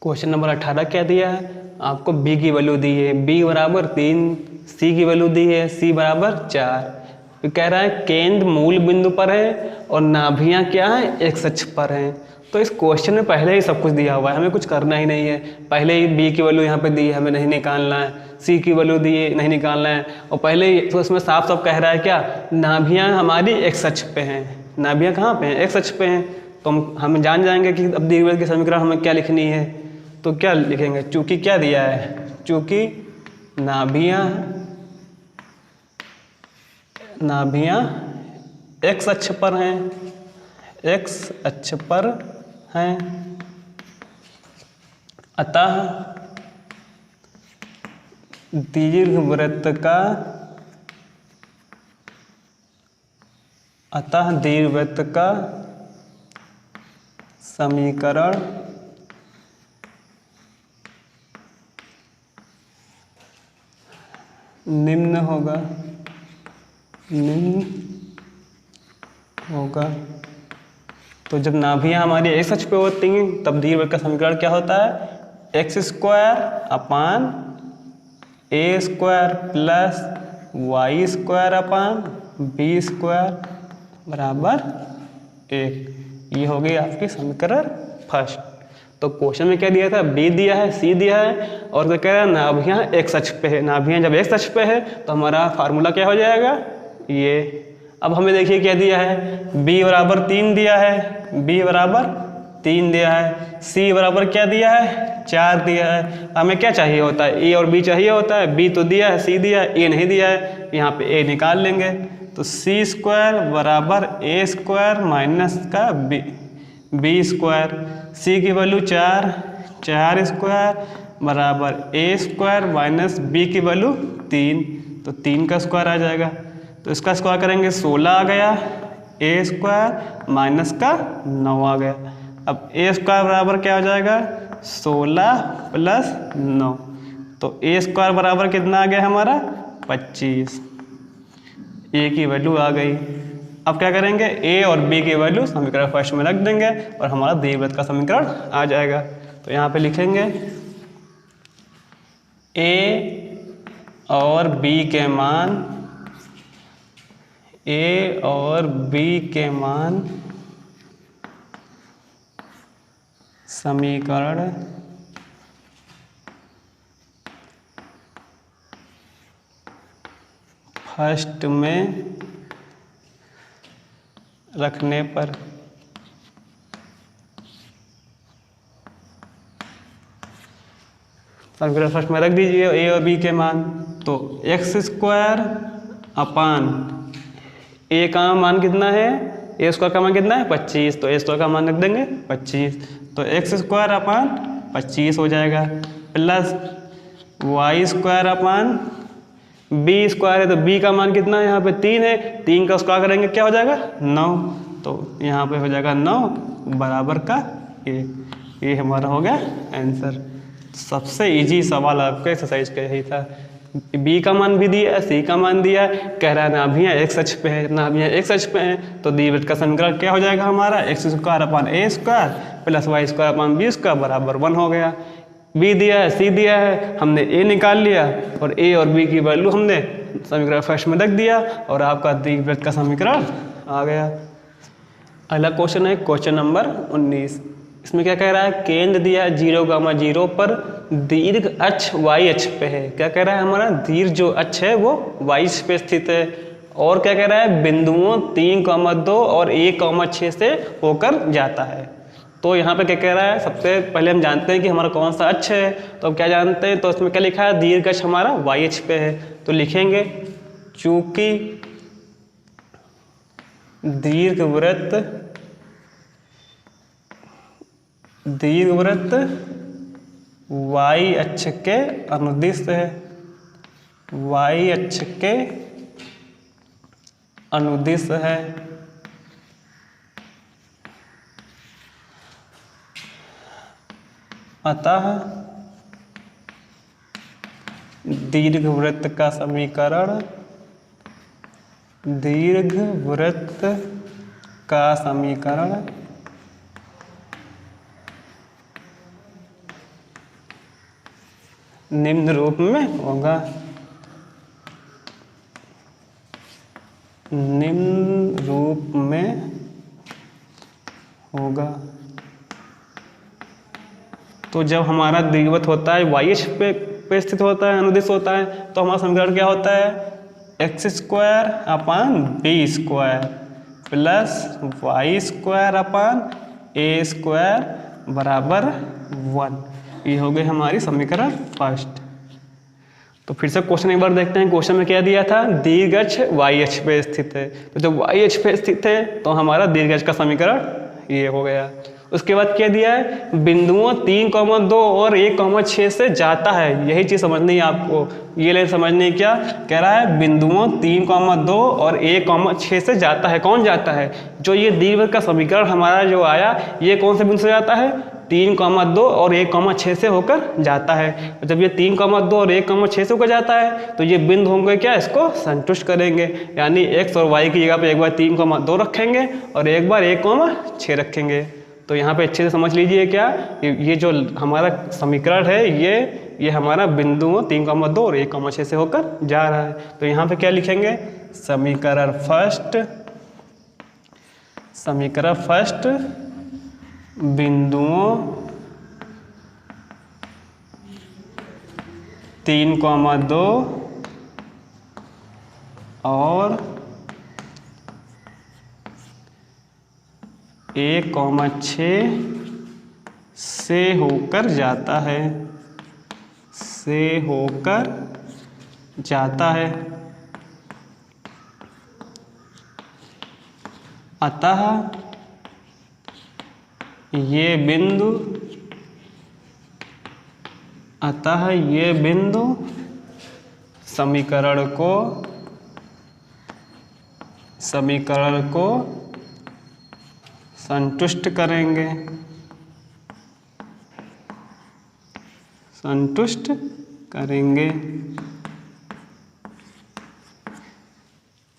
Question number 18 क्या दिया है आपको, बी की वैल्यू दी है, बी बराबर 3, सी की वैल्यू दी है, सी बराबर 4। तो कह रहा है केंद्र मूल बिंदु पर है और नाभियां क्या है, एक्स अक्ष पर हैं। तो इस क्वेश्चन में पहले ही सब कुछ दिया हुआ है, हमें कुछ करना ही नहीं है। पहले ही बी की वैल्यू यहाँ पे दी है, हमें नहीं निकालना है, सी की वैल्यू दी है, नहीं निकालना है, और पहले ही तो इसमें साफ साफ कह रहा है क्या, नाभियां हमारी एक्स अक्ष पे हैं। नाभियां कहाँ पे हैं, एक्स अक्ष पे हैं। तो हम जान जाएंगे कि अब दीर्घवृत्त की समीकरण हमें क्या लिखनी है। तो क्या लिखेंगे, चूंकि क्या दिया है, चूंकि नाभियां एक्स अक्ष पर हैं, एक्स अक्ष पर हैं, अतः दीर्घवृत्त का समीकरण निम्न होगा। तो जब नाभियां हमारी एक्स अक्ष पे होती हैं तब दीर्घवृत्त का समीकरण क्या होता है, X square upon A square plus Y square upon B square बराबर 1। ये हो गई आपकी समीकरण फर्स्ट। तो क्वेश्चन में क्या दिया था, बी दिया है, सी दिया है, और क्या कह रहा है, नाभियां एक्स अक्ष पे है। नाभियां जब एक्स अक्ष पे है तो हमारा फार्मूला क्या हो जाएगा, ये। अब हमें देखिए क्या दिया है, b बराबर 3 दिया है, b बराबर 3 दिया है, c बराबर क्या दिया है, 4 दिया है। हमें क्या चाहिए होता है, a और b चाहिए होता है, b तो दिया है, c दिया है, a नहीं दिया है, यहाँ पे a निकाल लेंगे। तो c स्क्वायर बराबर a स्क्वायर माइनस का b स्क्वायर, c की वैल्यू 4 स्क्वायर बराबर a स्क्वायर माइनस b की वैल्यू 3, तो 3 का स्क्वायर आ जाएगा। तो इसका स्क्वायर करेंगे 16 आ गया, a स्क्वायर माइनस का 9 आ गया। अब a स्क्वायर बराबर क्या हो जाएगा, 16 प्लस 9, तो a स्क्वायर बराबर कितना आ गया हमारा, 25। a की वैल्यू आ गई। अब क्या करेंगे, a और b की वैल्यू समीकरण फर्स्ट में रख देंगे और हमारा दीर्घवृत्त का समीकरण आ जाएगा। तो यहाँ पे लिखेंगे a और b के मान समीकरण फर्स्ट में रखने पर समीकरण फर्स्ट में रख दीजिए a और b के मान। तो एक्स स्क्वायर अपान a का मान कितना है, a स्क्वायर का मान कितना है 25, तो a स्क्वायर का मान रख देंगे 25, तो एक्स स्क्वायर अपान 25 हो जाएगा, plus Y square upon b square है, तो b का मान कितना है, यहाँ पे 3 है, 3 का स्क्वायर करेंगे क्या हो जाएगा 9, तो यहाँ पे हो जाएगा 9 बराबर का 1। ये हमारा हो गया आंसर। सबसे इजी सवाल आपके एक्सरसाइज का यही था। b का मान भी दिया, c का मान दिया, कह रहा है नाभियां एक्स अक्ष पे है, नाभियां एक्स अक्ष पे हैं, तो दीर्घवृत्त का समीकरण क्या हो जाएगा हमारा, x square upon a square plus Y square upon b square बराबर 1 हो गया। b दिया है, c दिया है, हमने a निकाल लिया और a और b की वैल्यू हमने समीकरण फर्स्ट में रख दिया और आपका दीर्घवृत्त का समीकरण आ गया। अगला क्वेश्चन है क्वेश्चन नंबर 19। इसमें क्या कह रहा है, केंद्र दिया है 0,0 पर दीर्घ अक्ष y अक्ष पे है। क्या कह रहा है, हमारा दीर्घ जो अक्ष है वो y अक्ष पे स्थित है, और क्या कह रहा है, बिंदुओं 3,2 और 1,6 से होकर जाता है। तो यहाँ पे क्या कह रहा है, सबसे पहले हम जानते हैं कि हमारा कौन सा अक्ष है, तो अब क्या जानते हैं, तो इसमें क्या लिखा है, दीर्घ अक्ष हमारा y अक्ष पे है। तो लिखेंगे चूंकि दीर्घवृत्त y अक्ष के अनुदिश है, y अक्ष के अनुदिश है, अतः दीर्घवृत्त का समीकरण निम्न रूप में होगा, निम्न रूप में होगा। तो जब हमारा दीर्घवृत्त होता है वाई अक्ष पे स्थित होता है, अनुदिश होता है, तो हमारा समीकरण क्या होता है, X square upon B square plus Y square upon A square बराबर 1। ये हो गई हमारी समीकरण फर्स्ट। तो फिर से क्वेश्चन एक बार देखते हैं। क्वेश्चन में क्या दिया था, दीर्घ अक्ष वाई अक्ष पे स्थित है। तो जब वाई अक्ष पे स्थित है तो हमारा दीर्घ अक्ष का समीकरण ये हो गया। उसके बाद क्या दिया है, बिंदुओं 3,2 और 1,6 से जाता है। यही चीज़ समझनी है आपको, ये लाइन समझनी है। क्या कह रहा है, बिंदुओं 3,2 और 1,6 से जाता है। कौन जाता है, जो ये दीर्घवृत्त का समीकरण हमारा जो आया, ये कौन से बिंदु से जाता है, 3,2 और 1,6 से होकर जाता है। जब ये 3,2 और 1,6 से होकर जाता है तो ये बिंदु होंगे क्या, इसको संतुष्ट करेंगे। यानी एक्स और वाई की जगह पे एक बार 3,2 रखेंगे और एक बार 1,6 रखेंगे। तो यहाँ पे अच्छे से समझ लीजिए क्या, ये जो हमारा समीकरण है ये हमारा बिंदुओं 3,2 और 1,6 से होकर जा रहा है। तो यहाँ पे क्या लिखेंगे, समीकरण फर्स्ट बिंदुओं 3,2 और 1,6 से होकर जाता है, अतः ये बिंदु समीकरण को संतुष्ट करेंगे।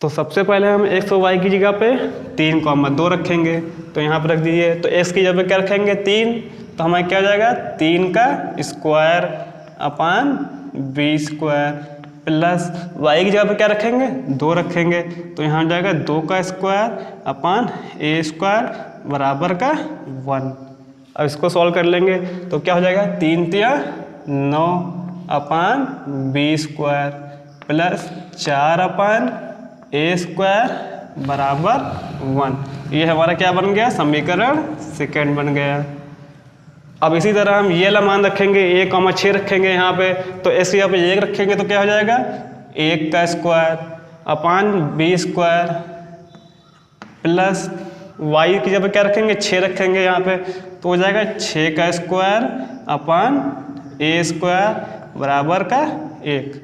तो सबसे पहले हम एक्स और वाई की जगह पे 3,2 रखेंगे। तो यहाँ पर रख दीजिए। तो एक्स की जगह पे क्या रखेंगे, 3। तो हमारा क्या हो जाएगा, 3 का square upon B square plus y की जगह पे क्या रखेंगे, 2 रखेंगे। तो यहाँ हो जाएगा 2 का स्क्वायर अपान ए स्क्वायर बराबर का 1। अब इसको सॉल्व कर लेंगे तो क्या हो जाएगा, 3 तिया 9 अपान B square plus 4 upon A square बराबर 1। ये हमारा क्या बन गया, समीकरण सेकेंड बन गया। अब इसी तरह हम ये वाला मान रखेंगे, 1,6 रखेंगे यहाँ पे। तो एस यहाँ पे 1 रखेंगे तो क्या हो जाएगा, 1 का square upon B square plus y की जगह क्या रखेंगे, 6 रखेंगे यहाँ पे। तो हो जाएगा 6 का स्क्वायर अपान ए स्क्वायर बराबर का 1।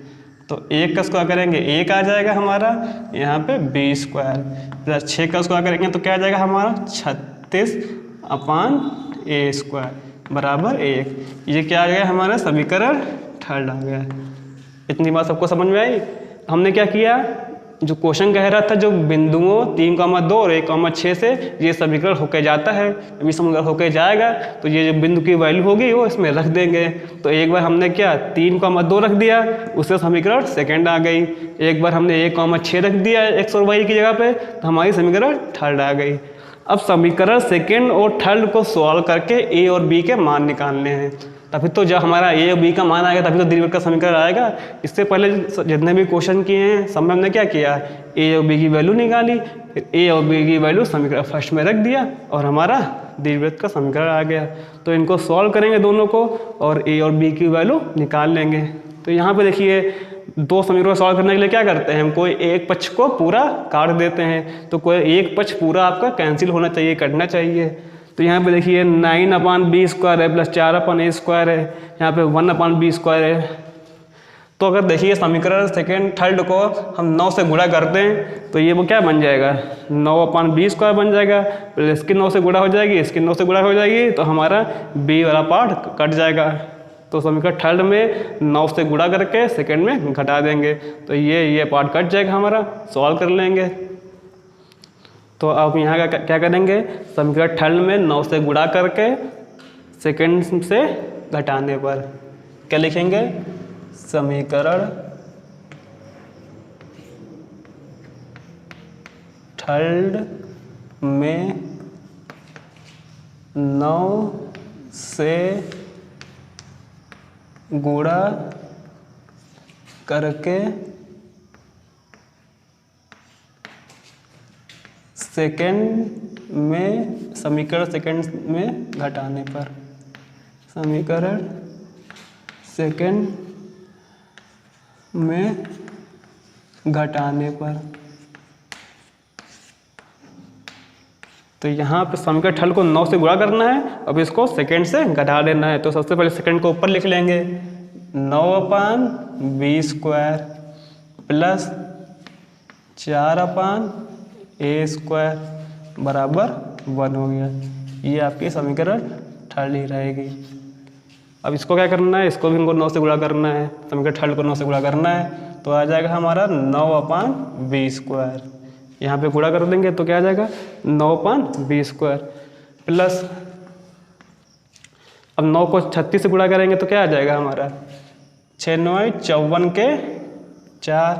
तो 1 का स्क्वायर करेंगे 1 आ जाएगा हमारा यहाँ पे बी स्क्वायर प्लस 6 का स्क्वायर करेंगे तो क्या आ जाएगा हमारा 36 अपान ए स्क्वायर बराबर 1। ये क्या आ गया, हमारा समीकरण थर्ड आ गया। इतनी बात सबको समझ में आई। हमने क्या किया, जो क्वेश्चन कह रहा था, जो बिंदुओं 3,2 और 1,6 से ये समीकरण होके जाता है, अभी समीकरण होके जाएगा तो ये जो बिंदु की वैल्यू होगी वो इसमें रख देंगे। तो एक बार हमने क्या 3,2 रख दिया, उससे समीकरण सेकंड आ गई। एक बार हमने 1,6 रख दिया एक्स और वाई की जगह पे, तो हमारी समीकरण थर्ड आ गई। अब समीकरण सेकेंड और थर्ड को सॉल्व करके ए और बी के मान निकालने हैं। तभी तो जब हमारा ए और बी का मान आएगा तभी तो दीर्घवृत्त का समीकरण आएगा। इससे पहले जितने भी क्वेश्चन किए हैं सब में हमने क्या किया, ए और बी की वैल्यू निकाली, फिर ए और बी की वैल्यू समीकरण फर्स्ट में रख दिया और हमारा दीर्घवृत्त का समीकरण आ गया। तो इनको सॉल्व करेंगे दोनों को और ए और बी की वैल्यू निकाल लेंगे। तो यहाँ पे देखिए, दो समीकरण सॉल्व करने के लिए क्या करते हैं, हम कोई एक पक्ष को पूरा काट देते हैं। तो कोई एक पक्ष पूरा आपका कैंसिल होना चाहिए, कटना चाहिए। तो यहाँ पे देखिए 9 अपान बी स्क्वायर है प्लस 4 अपान ए स्क्वायर है, यहाँ पे 1 अपान बी स्क्वायर है। तो अगर देखिए समीकरण सेकेंड थर्ड को हम 9 से गुणा करते हैं तो ये वो क्या बन जाएगा, 9 अपान बी स्क्वायर बन जाएगा, प्लस इसकी 9 से गुणा हो जाएगी, इसकी 9 से गुणा हो जाएगी, तो हमारा बी वाला पार्ट कट जाएगा। तो समीकरण थर्ड में 9 से गुणा करके सेकेंड में घटा देंगे, तो ये पार्ट कट जाएगा हमारा। सॉल्व कर लेंगे। तो अब यहाँ का क्या करेंगे, समीकरण थर्ड में 9 से गुणा करके सेकेंड से घटाने पर क्या लिखेंगे, समीकरण थर्ड में 9 से गुणा करके सेकंड में समीकरण सेकंड में घटाने पर, समीकरण सेकंड में घटाने पर। तो यहाँ पे समीकरण थर्ड को 9 से गुणा करना है, अब इसको सेकंड से घटा देना है। तो सबसे पहले सेकंड को ऊपर लिख लेंगे, 9/b² प्लस 4/a² बराबर 1 हो गया। ये आपकी समीकरण थर्ड ही रहेगी। अब इसको क्या करना है, इसको भी हमको 9 से गुणा करना है, समीकरण थर्ड को 9 से गुणा करना है। तो आ जाएगा हमारा 9/b²। यहाँ पे गुणा कर देंगे तो क्या आ जाएगा 9/b² प्लस, अब 9 को 36 से गुणा करेंगे तो क्या आ जाएगा हमारा 6 9 54 के 4,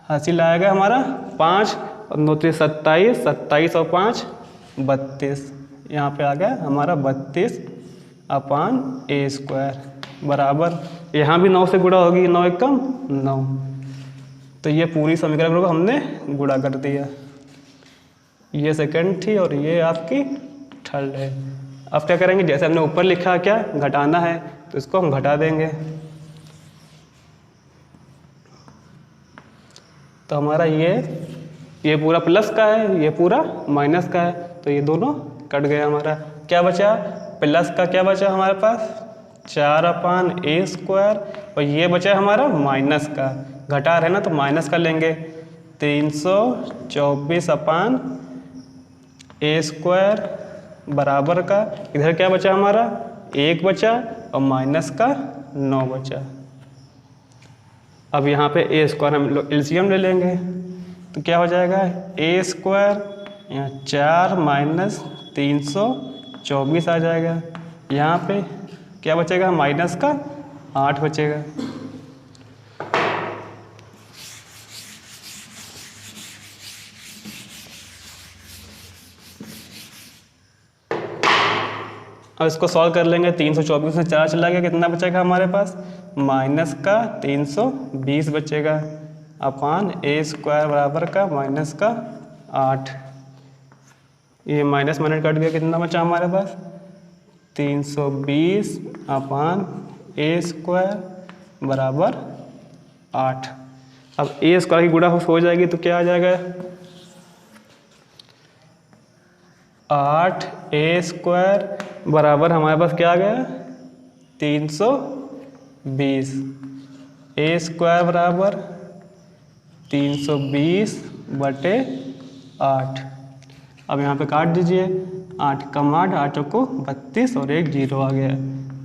हासिल आएगा हमारा 5 और 9 3 27, 27 और 5 32। यहाँ पे आ गया हमारा 32/a² बराबर, यहाँ भी 9 से गुणा होगी, 9 एकम 9। तो ये पूरी समीकरण को हमने गुणा कर दिया। ये सेकंड थी और ये आपकी थर्ड है। अब क्या करेंगे, जैसे हमने ऊपर लिखा क्या घटाना है, तो इसको हम घटा देंगे। तो हमारा ये पूरा प्लस का है, ये पूरा माइनस का है, तो ये दोनों कट गया। हमारा क्या बचा, प्लस का क्या बचा हमारे पास 4/a² और ये बचा हमारा माइनस का, घटा रहे ना तो माइनस का लेंगे, 324/a² बराबर का, इधर क्या बचा हमारा 1 बचा और माइनस का 9 बचा। अब यहाँ पे a² हम एलसीएम ले लेंगे तो क्या हो जाएगा a², यहाँ 4 माइनस 324 आ जाएगा। यहाँ पे क्या बचेगा माइनस का 8 बचेगा। अब इसको सॉल्व कर लेंगे, 324 में 4 चला गया, कितना बचेगा हमारे पास माइनस का 320 बचेगा अपान a² बराबर का माइनस का 8। ये माइनस माइनस कट गया, कितना बचा हमारे पास 320/a² बराबर 8। अब a² की गुणा हो जाएगी तो क्या आ जाएगा 8a² बराबर हमारे पास क्या आ गया 320, a² बराबर 320/8। अब यहाँ पे काट दीजिए, 8 कम 8, 8 को 32 और 1 0 आ गया।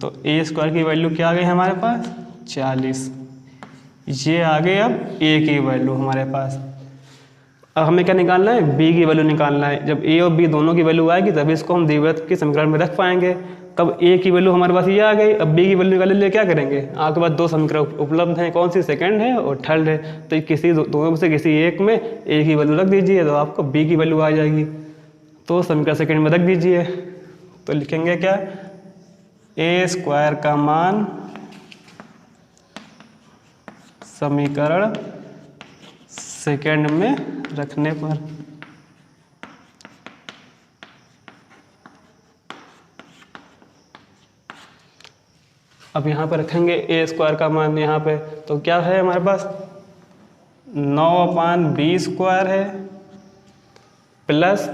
तो a² की वैल्यू क्या आ गई हमारे पास 40। ये आ गए अब a की वैल्यू हमारे पास। अब हमें क्या निकालना है b की वैल्यू निकालना है। जब a और b दोनों की वैल्यू आएगी तभी इसको हम द्विघात के समीकरण में रख पाएंगे। तब a की वैल्यू हमारे पास ये आ गई, अब b की वैल्यू निकालने के लिए क्या करेंगे, आपके पास 2 समीकरण उपलब्ध हैं, कौन सी सेकंड है और थर्ड है। तो किसी दोनों में से किसी एक में a की वैल्यू रख दीजिए तो आपको b की वैल्यू आ जाएगी। तो समीकरण सेकंड में रख दीजिए, तो लिखेंगे क्या a² का मान समीकरण सेकंड में रखने पर अब यहाँ पर रखेंगे a² का मान यहाँ पे, तो क्या है हमारे पास 9/b² है प्लस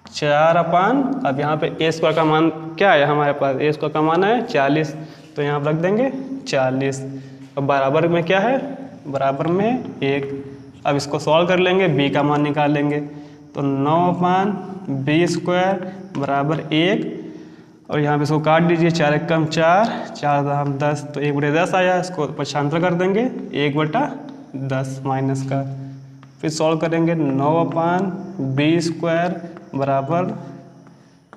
4 अब यहाँ पे a² का मान क्या है हमारे पास, a² का मान है 40, तो यहाँ पर रख देंगे 40। अब बराबर में क्या है, बराबर में 1। अब इसको सॉल्व कर लेंगे, b का मान निकालेंगे, तो 9/b² बराबर 1 और यहाँ पे इसको काट दीजिए, 4 एकम 4, 4 दाम 10, तो 1/10 आया। इसको पक्षांतर कर देंगे 1/10 माइनस का, फिर सॉल्व करेंगे 9/b² बराबर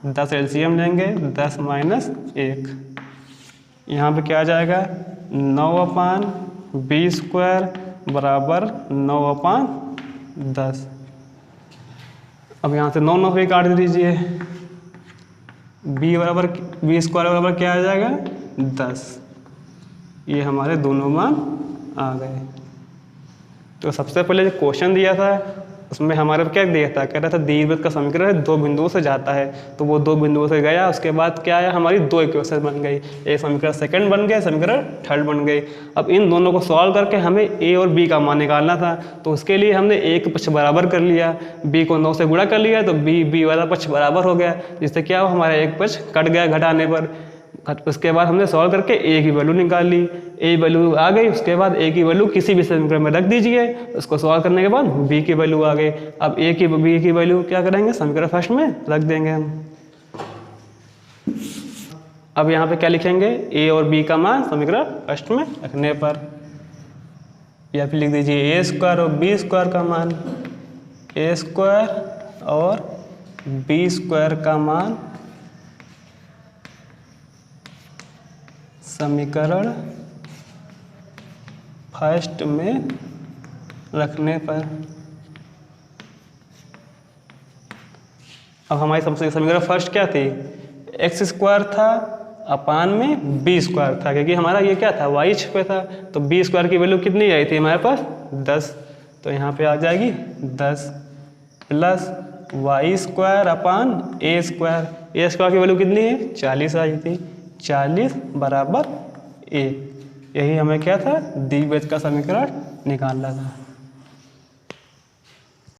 10 एलसीएम लेंगे, 10 - 1 यहाँ पे क्या आ जाएगा 9/b² बराबर 9/10। अब यहाँ से 9 पे काट दीजिए, b² बराबर क्या आ जाएगा 10। ये हमारे दोनों मान आ गए। तो सबसे पहले जो क्वेश्चन दिया था उसमें हमारे क्या दिया था, कह रहा था दीर्घवृत्त का समीकरण 2 बिंदुओं से जाता है, तो वो 2 बिंदुओं से गया। उसके बाद क्या आया, हमारी 2 इक्वेशन बन गई, एक समीकरण सेकंड बन गया, समीकरण थर्ड बन गई। अब इन दोनों को सॉल्व करके हमें a और b का मान निकालना था, तो उसके लिए हमने a के पक्ष बराबर कर लिया, b को 9 से गुणा कर लिया, तो b वाला पक्ष बराबर हो गया, जिससे क्या हो हमारा एक पक्ष कट गया घटाने पर। उसके बाद हमने सॉल्व करके a की वैल्यू निकाल ली, a वैल्यू आ गई। उसके बाद a की वैल्यू किसी भी समीकरण में रख दीजिए, उसको सॉल्व करने के बाद b की वैल्यू आ गई। अब b की वैल्यू क्या करेंगे, समीकरण फर्स्ट में रख देंगे हम। अब यहाँ पे क्या लिखेंगे, a और b का मान समीकरण फर्स्ट में रखने पर, या फिर लिख दीजिए a² और b² का मान, a² और b² का मान समीकरण फर्स्ट में रखने पर। अब हमारी समीकरण फर्स्ट क्या थी, x² था अपान में b² था, क्योंकि हमारा ये क्या था y अक्ष पे था, तो b² की वैल्यू कितनी आई थी हमारे पास 10, तो यहाँ पे आ जाएगी 10 प्लस y² अपान a² की वैल्यू कितनी है 40 आई थी, 40 बराबर 1। यही हमें क्या था, द्विभुज का समीकरण निकालना था।